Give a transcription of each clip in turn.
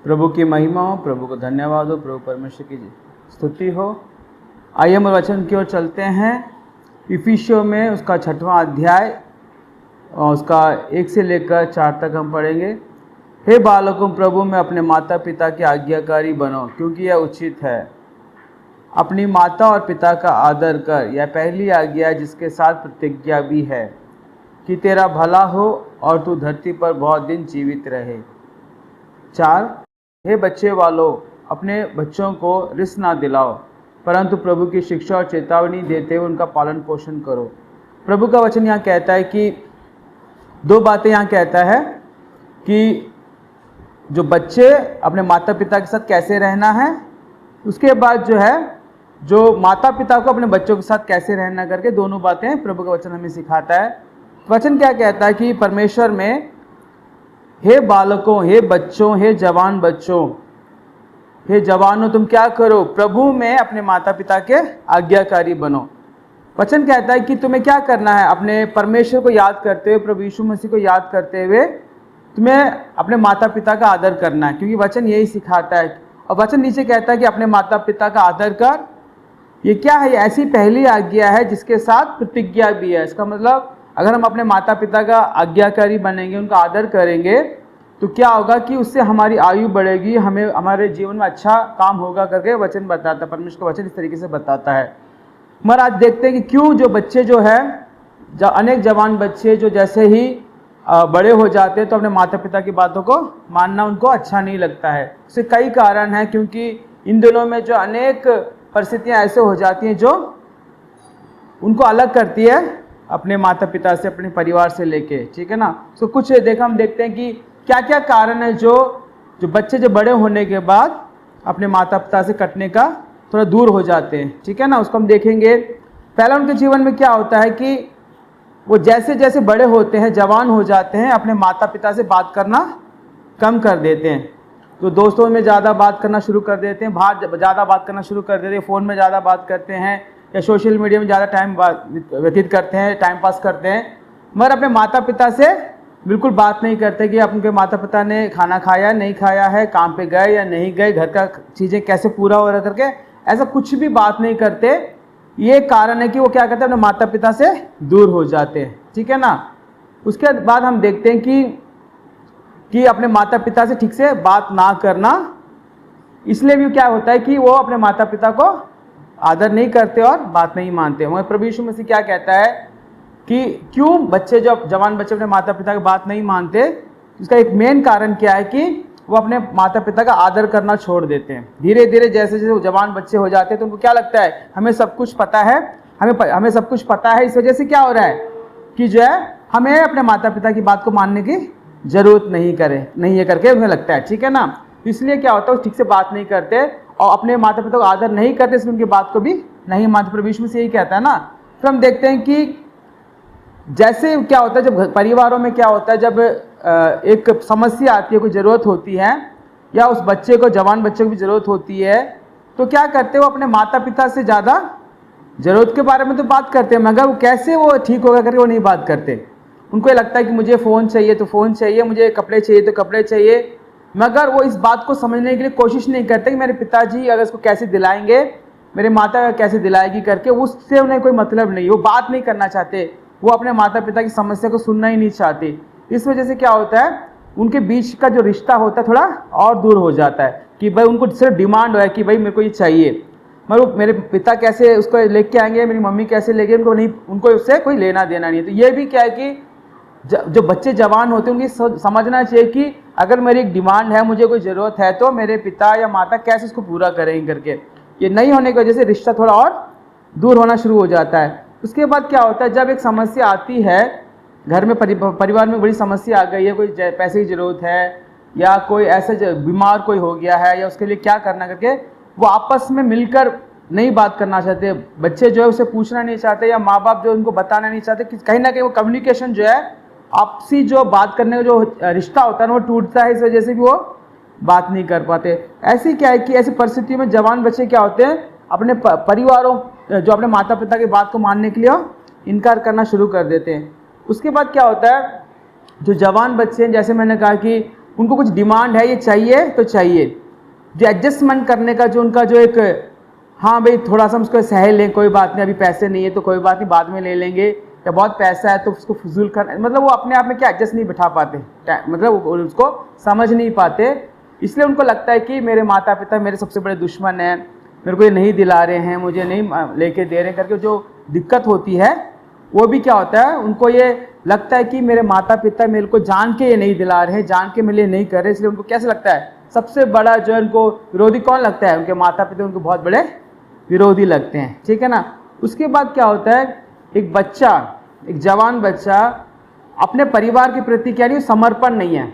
प्रभु की महिमा हो, प्रभु को धन्यवाद हो, प्रभु परमेश्वर की स्तुति हो। आइए हम वचन की ओर चलते हैं। इफिसियों में उसका 6वां अध्याय और उसका 1 से लेकर 4 तक हम पढ़ेंगे। हे बालकों, प्रभु में अपने माता पिता के आज्ञाकारी बनो, क्योंकि यह उचित है। अपनी माता और पिता का आदर कर, यह पहली आज्ञा है जिसके साथ प्रतिज्ञा भी है, कि तेरा भला हो और तू धरती पर बहुत दिन जीवित रहे। 4 हे बच्चे वालों, अपने बच्चों को रिस ना दिलाओ, परंतु प्रभु की शिक्षा और चेतावनी देते हुए उनका पालन पोषण करो। प्रभु का वचन यहाँ कहता है कि 2 बातें यहाँ कहता है कि जो बच्चे अपने माता पिता के साथ कैसे रहना है, उसके बाद जो है जो माता पिता को अपने बच्चों के साथ कैसे रहना करके दोनों बातें प्रभु का वचन हमें सिखाता है। वचन क्या कहता है कि परमेश्वर में हे बालकों, हे बच्चों, हे जवान बच्चों, हे जवानों, तुम क्या करो, प्रभु में अपने माता पिता के आज्ञाकारी बनो। वचन कहता है कि तुम्हें क्या करना है, अपने परमेश्वर को याद करते हुए, प्रभु यीशु मसीह को याद करते हुए तुम्हें अपने माता पिता का आदर करना है, क्योंकि वचन यही सिखाता है। और वचन नीचे कहता है कि अपने माता पिता का आदर कर। ये क्या है? ऐसी पहली आज्ञा है जिसके साथ प्रतिज्ञा भी है। इसका मतलब अगर हम अपने माता पिता का आज्ञाकारी बनेंगे, उनका आदर करेंगे, तो क्या होगा कि उससे हमारी आयु बढ़ेगी, हमें हमारे जीवन में अच्छा काम होगा करके वचन बताता है। परमेश्वर का वचन इस तरीके से बताता है। मगर आज देखते हैं कि क्यों जो बच्चे जो है, अनेक जवान बच्चे जो जैसे ही बड़े हो जाते हैं तो अपने माता पिता की बातों को मानना उनको अच्छा नहीं लगता है। उसके कई कारण हैं, क्योंकि इन दिनों में जो अनेक परिस्थितियां ऐसे हो जाती हैं जो उनको अलग करती है अपने माता पिता से, अपने परिवार से लेके, ठीक है ना। तो कुछ हम देखते हैं कि क्या क्या कारण है जो बच्चे जो बड़े होने के बाद अपने माता पिता से कटने का थोड़ा दूर हो जाते हैं, ठीक है ना। उसको हम देखेंगे। पहला उनके जीवन में क्या होता है कि वो जैसे जैसे बड़े होते हैं, जवान हो जाते हैं, अपने माता पिता से बात करना कम कर देते हैं। तो दोस्तों में ज़्यादा बात करना शुरू कर देते हैं, बाहर ज़्यादा बात करना शुरू कर देते हैं, फ़ोन में ज़्यादा बात करते हैं, या सोशल मीडिया में ज़्यादा टाइम व्यतीत करते हैं, टाइम पास करते हैं, मगर अपने माता पिता से बिल्कुल बात नहीं करते कि उनके माता पिता ने खाना खाया नहीं खाया है, काम पे गए या नहीं गए, घर का चीज़ें कैसे पूरा हो रहा करके ऐसा कुछ भी बात नहीं करते। ये कारण है कि वो क्या करते हैं, अपने माता पिता से दूर हो जाते हैं, ठीक है ना। उसके बाद हम देखते हैं कि अपने माता पिता से ठीक से बात ना करना, इसलिए भी क्या होता है कि वो अपने माता पिता को आदर नहीं करते और बात नहीं मानते। मगर प्रभु यीशु मसीह क्या कहता है कि क्यों बच्चे, जब जवान बच्चे अपने माता पिता की बात नहीं मानते, इसका एक मेन कारण क्या है कि वो अपने माता पिता का आदर करना छोड़ देते हैं। धीरे धीरे जैसे जैसे जवान बच्चे हो जाते हैं तो उनको क्या लगता है, हमें सब कुछ पता है, हमें सब कुछ पता है। इस वजह से क्या हो रहा है कि जो है हमें अपने माता पिता की बात को मानने की जरूरत नहीं है करके उन्हें लगता है, ठीक है ना। इसलिए क्या होता है, वो ठीक से बात नहीं करते और अपने माता पिता को आदर नहीं करते, इसलिए उनकी बात को भी नहीं मानते। प्रभु यीशु मसीह यही कहता है ना। फिर हम देखते हैं कि जैसे क्या होता है, जब परिवारों में क्या होता है, जब एक समस्या आती है, कोई ज़रूरत होती है, या उस बच्चे को, जवान बच्चे को भी ज़रूरत होती है, तो क्या करते हैं, वो अपने माता पिता से ज़्यादा ज़रूरत के बारे में तो बात करते हैं, मगर वो कैसे वो ठीक होगा करके वो नहीं बात करते। उनको ये लगता है कि मुझे फ़ोन चाहिए तो फ़ोन चाहिए, मुझे कपड़े चाहिए तो कपड़े चाहिए, मगर वो इस बात को समझने के लिए कोशिश नहीं करते कि मेरे पिताजी अगर इसको कैसे दिलाएंगे, मेरे माता कैसे दिलाएगी करके, उससे उन्हें कोई मतलब नहीं, वो बात नहीं करना चाहते, वो अपने माता पिता की समस्या को सुनना ही नहीं चाहते। इस वजह से क्या होता है, उनके बीच का जो रिश्ता होता है थोड़ा और दूर हो जाता है कि भाई उनको सिर्फ डिमांड है कि भाई मेरे को ये चाहिए, मगर मेरे पिता कैसे उसको लेके आएंगे, मेरी मम्मी कैसे लेंगे, उनको उससे कोई लेना देना नहीं है। तो ये भी क्या है कि जो बच्चे जवान होते हैं उनकी समझना चाहिए कि अगर मेरी एक डिमांड है, मुझे कोई ज़रूरत है, तो मेरे पिता या माता कैसे उसको पूरा करेंगे करके। ये नहीं होने की वजह से रिश्ता थोड़ा और दूर होना शुरू हो जाता है। उसके बाद क्या होता है, जब एक समस्या आती है घर में, परिवार में बड़ी समस्या आ गई है, कोई पैसे की ज़रूरत है, या कोई ऐसे बीमार कोई हो गया है, या उसके लिए क्या करना करके, वो आपस में मिलकर नहीं बात करना चाहते। बच्चे जो है उसे पूछना नहीं चाहते, या माँ बाप जो उनको बताना नहीं चाहते, कि कहीं ना कहीं वो कम्युनिकेशन जो है, आपसी जो बात करने का जो रिश्ता होता है ना, वो टूटता है। इस वजह से भी वो बात नहीं कर पाते। ऐसी क्या है कि ऐसी परिस्थिति में जवान बच्चे क्या होते हैं, अपने परिवारों, जो अपने माता पिता की बात को मानने के लिए इनकार करना शुरू कर देते हैं। उसके बाद क्या होता है, जो जवान बच्चे हैं, जैसे मैंने कहा कि उनको कुछ डिमांड है, ये चाहिए तो चाहिए। जो एडजस्टमेंट करने का जो उनका जो एक, हाँ भाई थोड़ा सा हम उसको सह लें, कोई बात नहीं, अभी पैसे नहीं है तो कोई बात नहीं, बाद में ले लेंगे, या बहुत पैसा है तो उसको फजूल कर, मतलब वो अपने आप में क्या एडजस्ट नहीं बिठा पाते, मतलब उसको समझ नहीं पाते। इसलिए उनको लगता है कि मेरे माता पिता मेरे सबसे बड़े दुश्मन हैं, मेरे को ये नहीं दिला रहे हैं, मुझे नहीं लेके दे रहे हैं करके जो दिक्कत होती है वो भी क्या होता है, उनको ये लगता है कि मेरे माता पिता मेरे को जान के ये नहीं दिला रहे हैं, जान के मेरे लिए नहीं कर रहे, इसलिए उनको कैसे लगता है, सबसे बड़ा जो है उनको विरोधी कौन लगता है, उनके माता पिता उनको बहुत बड़े विरोधी लगते हैं, ठीक है ना। उसके बाद क्या होता है, एक बच्चा, एक जवान बच्चा अपने परिवार के प्रति क्या नहीं, समर्पण नहीं है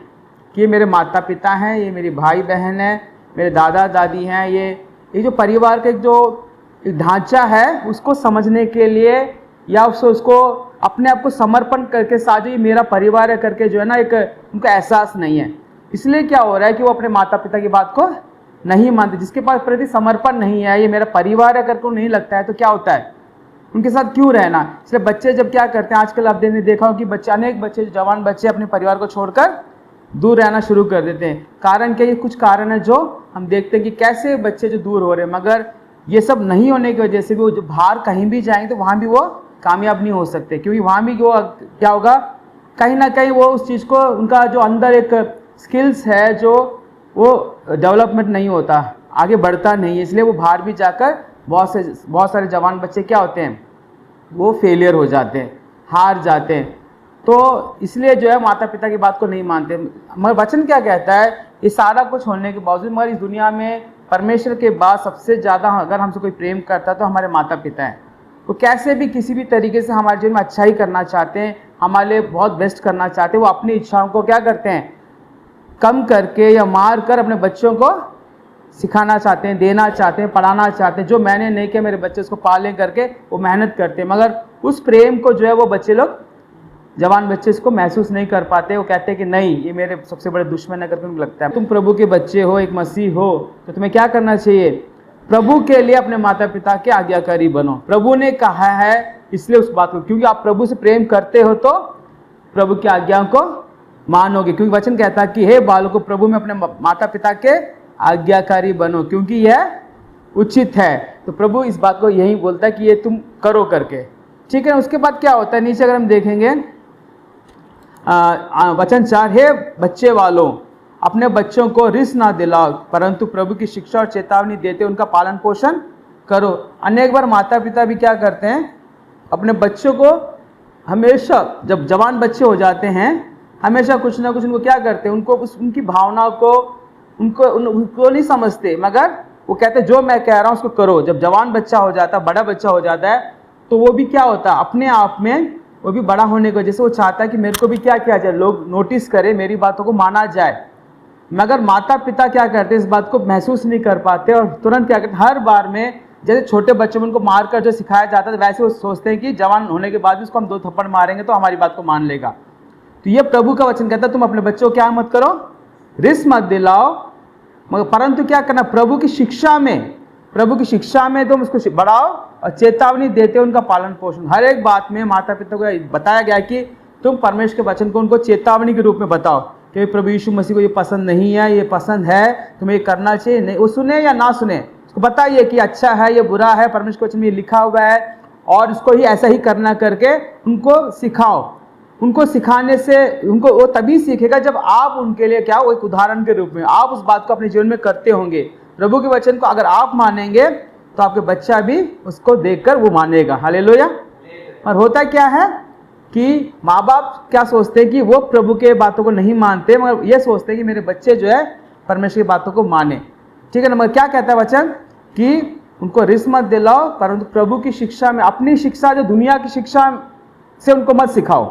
कि ये मेरे माता पिता हैं, ये मेरी भाई बहन है, मेरे दादा दादी हैं, ये जो परिवार का एक जो ढांचा है उसको समझने के लिए या उसको अपने आप को समर्पण करके साथ ये मेरा परिवार है करके जो है ना एक उनका एहसास नहीं है। इसलिए क्या हो रहा है कि वो अपने माता पिता की बात को नहीं मानते, जिसके पास प्रति समर्पण नहीं है, ये मेरा परिवार है करके नहीं लगता है, तो क्या होता है उनके साथ क्यों रहना। इसलिए बच्चे जब क्या करते हैं, आजकल आपने देखा हो कि बच्चे, अनेक बच्चे, जवान बच्चे अपने परिवार को छोड़कर दूर रहना शुरू कर देते हैं। कारण क्या, ये कुछ कारण है जो हम देखते हैं कि कैसे बच्चे जो दूर हो रहे हैं, मगर ये सब नहीं होने की वजह से भी वो जो बाहर कहीं भी जाएंगे तो वहाँ भी वो कामयाब नहीं हो सकते, क्योंकि वहाँ भी वो क्या होगा, कहीं ना कहीं वो उस चीज़ को, उनका जो अंदर एक स्किल्स है जो वो डेवलपमेंट नहीं होता, आगे बढ़ता नहीं है। इसलिए वो बाहर भी जाकर बहुत सारे जवान बच्चे क्या होते हैं, वो फेलियर हो जाते हैं, हार जाते हैं। तो इसलिए जो है माता पिता की बात को नहीं मानते। मगर वचन क्या कहता है, ये सारा कुछ होने के बावजूद मगर इस दुनिया में परमेश्वर के बाद सबसे ज़्यादा अगर हमसे कोई प्रेम करता है तो हमारे माता पिता हैं। वो कैसे भी किसी भी तरीके से हमारे जीवन में अच्छा ही करना चाहते हैं, हमारे लिए बहुत बेस्ट करना चाहते हैं। वो अपनी इच्छाओं को क्या करते हैं, कम करके या मार कर अपने बच्चों को सिखाना चाहते हैं, देना चाहते हैं, पढ़ाना चाहते हैं। जो मैंने नहीं किया मेरे बच्चे उसको पालें करके वो मेहनत करते हैं, मगर उस प्रेम को जो है वो बच्चे लोग, जवान बच्चे इसको महसूस नहीं कर पाते। वो कहते हैं कि नहीं, ये मेरे सबसे बड़े दुश्मन है करके उनको लगता है। तुम प्रभु के बच्चे हो, एक मसीह हो, तो तुम्हें क्या करना चाहिए, प्रभु के लिए अपने माता पिता के आज्ञाकारी बनो। प्रभु ने कहा है इसलिए उस बात को, क्योंकि आप प्रभु से प्रेम करते हो तो प्रभु की आज्ञाओं को मानोगे। क्योंकि वचन कहता है कि हे बालकों, प्रभु में अपने माता पिता के आज्ञाकारी बनो, क्योंकि यह उचित है। तो प्रभु इस बात को यही बोलता है कि ये तुम करो करके, ठीक है। उसके बाद क्या होता है, नीचे अगर हम देखेंगे वचन 4, हे बच्चे वालों, अपने बच्चों को रिस ना दिलाओ, परंतु प्रभु की शिक्षा और चेतावनी देते उनका पालन पोषण करो। अनेक बार माता पिता भी क्या करते हैं, अपने बच्चों को हमेशा, जब जवान बच्चे हो जाते हैं, हमेशा कुछ ना कुछ उनको क्या करते हैं, उनको उनकी भावनाओं को उनको नहीं समझते, मगर वो कहते हैं जो मैं कह रहा हूँ उसको करो। जब जवान बच्चा हो जाता है, बड़ा बच्चा हो जाता है, तो वो भी क्या होता है, अपने आप में वो भी बड़ा होने की वजह से वो चाहता है कि मेरे को भी क्या किया जाए, लोग नोटिस करें, मेरी बातों को माना जाए। मगर माता पिता क्या करते हैं, इस बात को महसूस नहीं कर पाते और तुरंत क्या करते हैं, हर बार में जैसे छोटे बच्चों में उनको मारकर जो सिखाया जाता है, वैसे वो सोचते हैं कि जवान होने के बाद भी उसको हम 2 थप्पड़ मारेंगे तो हमारी बात को मान लेगा। तो ये प्रभु का वचन कहता है, तुम अपने बच्चों को क्या मत करो, रिस मत दिलाओ, मगर परंतु क्या करना, प्रभु की शिक्षा में तुम उसको बढ़ाओ और चेतावनी देते उनका पालन पोषण। हर एक बात में माता पिता को बताया गया कि तुम परमेश्वर के वचन को उनको चेतावनी के रूप में बताओ कि प्रभु यीशु मसीह को ये पसंद नहीं है, ये पसंद है, तुम्हें ये करना चाहिए, नहीं, वो सुने या ना सुने, उसको बताइए कि अच्छा है, ये बुरा है, परमेश्वर के वचन में ये लिखा हुआ है और इसको ही ऐसा ही करना करके उनको सिखाओ। उनको सिखाने से उनको वो तभी सीखेगा जब आप उनके लिए क्या, वो एक उदाहरण के रूप में आप उस बात को अपने जीवन में करते होंगे। प्रभु के वचन को अगर आप मानेंगे तो आपके बच्चा भी उसको देखकर वो मानेगा। हालेलुया। और होता क्या है कि माँ बाप क्या सोचते हैं कि वो प्रभु के बातों को नहीं मानते, मगर ये सोचते हैं कि मेरे बच्चे जो है परमेश्वर की बातों को माने, ठीक है ना। मगर क्या कहता है वचन कि उनको रिस मत दिलाओ, परंतु प्रभु की शिक्षा में, अपनी शिक्षा जो दुनिया की शिक्षा से उनको मत सिखाओ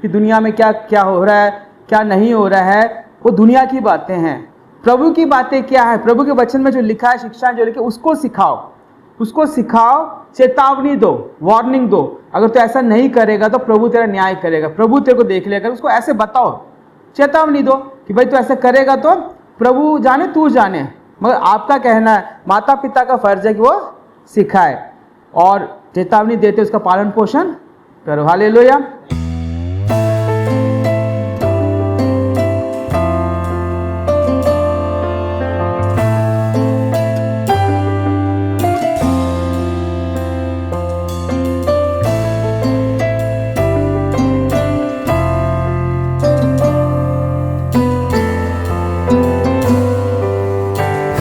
कि दुनिया में क्या क्या हो रहा है, क्या नहीं हो रहा है, वो दुनिया की बातें हैं। प्रभु की बातें क्या है, प्रभु के वचन में जो लिखा है, शिक्षा जो लिखी, उसको सिखाओ, चेतावनी दो, वार्निंग दो। अगर तो ऐसा नहीं करेगा तो प्रभु तेरा न्याय करेगा, प्रभु तेरे को देख लेगा। उसको ऐसे बताओ, चेतावनी दो कि भाई तू ऐसा करेगा तो प्रभु जाने, तू जाने। मगर आपका कहना है, माता पिता का फर्ज है कि वो सिखाए और चेतावनी देते उसका पालन पोषण करो। हालेलुया।